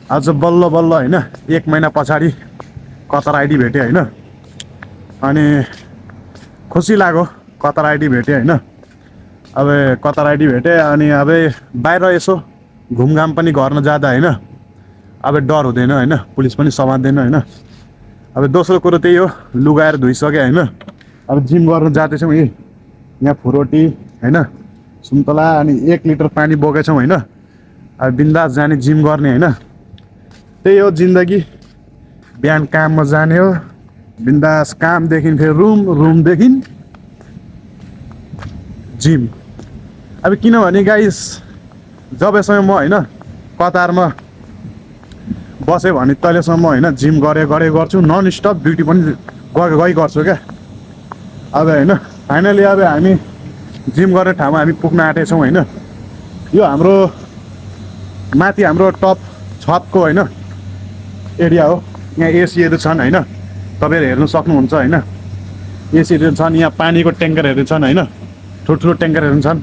आज बल्ल बल्ल होइन 1 महिना पछाडि कतार आइडी भेटेँ होइन। अनि खुसी लाग्यो कतार आइडी भेटेँ होइन। अब कतार आइडी भेटेँ अनि अब बाहिर यसो घुमघाम पनि गर्न जाँदा होइन अब डर हुँदैन होइन, पुलिस पनि समात्दैन होइन। अब दोस्रो कुरो त्यही हो, लुगाएर धोइसकेँ होइन। अब जिम गर्न जाँदैछौँ, यहाँ फुरोटी होइन, सुन्तला अनि 1 लिटर पानी बोकेछौँ होइन। अब बिन्दास जाने जिम गर्ने होइन। त्यही हो जिन्दगी, बिहान काममा जाने हो, बिन्दास कामदेखि फेरि रुम, रुमदेखि जिम। अब किनभने गाइस जबसम्म म होइन कतारमा बसेँ भने तहिलेसम्म होइन जिम गरे गर्छु, नन स्टप ड्युटी पनि गई गर्छु क्या। अब होइन फाइनली अब हामी जिम गर्ने ठाउँमा हामी पुग्न आँटेछौँ होइन। यो हाम्रो माथि हाम्रो टप छतको होइन एरिया हो। यहाँ एसीहरू छन् होइन, तपाईँहरू हेर्नु सक्नुहुन्छ होइन। एसीहरू छन्, यहाँ पानीको ट्याङ्करहरू छन् होइन, ठुल्ठुलो ट्याङ्करहरू छन्।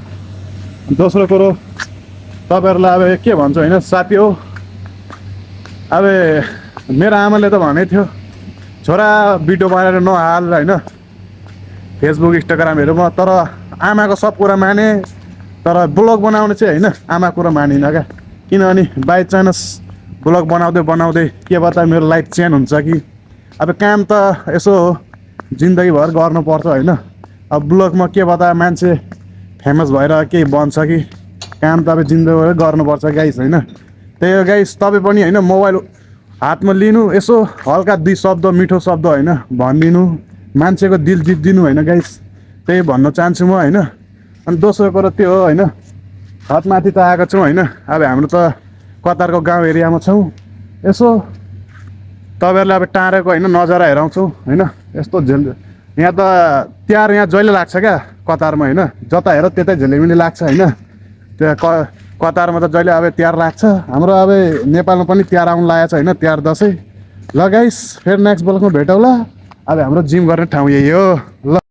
दोस्रो कुरो तपाईँहरूलाई अब के भन्छु होइन साथी हो, अब मेरो आमाले त भनेको थियो छोरा भिडियो बनाएर नहाल होइन फेसबुक इन्स्टाग्रामहरूमा, तर आमाको सब कुरा माने, तर ब्लग बनाउने चाहिँ होइन आमाको कुरा मानिनँ क्या। किनभने बाई चान्स ब्लग बनाउँदै के पत्ता मेरो लाइफ चेन्ज हुन्छ कि। अब काम त यसो जिन्दगीभर गर्नुपर्छ होइन। अब ब्लगमा के पत्ता मान्छे फेमस भएर केही बन्छ कि, काम त अब जिन्दगीभर गर्नुपर्छ गाइस होइन। त्यही हो गाइस, तपाईँ पनि होइन मोबाइल हातमा लिनु, यसो हल्का 2 शब्द मिठो शब्द होइन भनिदिनु, मान्छेको दिल जित्दिनु होइन गाइस, त्यही भन्न चाहन्छु म होइन। अनि दोस्रो कुरो त्यो हो होइन, छतमाथि त आएको छौँ होइन। अब हाम्रो त कतारको गाउँ एरियामा छौँ, यसो तपाईँहरूले अब टाढेको होइन नजारा हेराउँछौँ होइन। यस्तो यहाँ त तिहार यहाँ जहिले लाग्छ क्या कतारमा होइन, जता हेर त्यतै झिलिमिली लाग्छ होइन। त्यहाँ कतारमा त जहिले अब तिहार लाग्छ। हाम्रो अब नेपालमा पनि तिहार आउनु लागेको छ होइन, तिहार दसैँ। ल गाइस फेरि नेक्स्ट ब्लगमा भेटौँला। अब हाम्रो जिम गर्ने ठाउँ यही हो ल।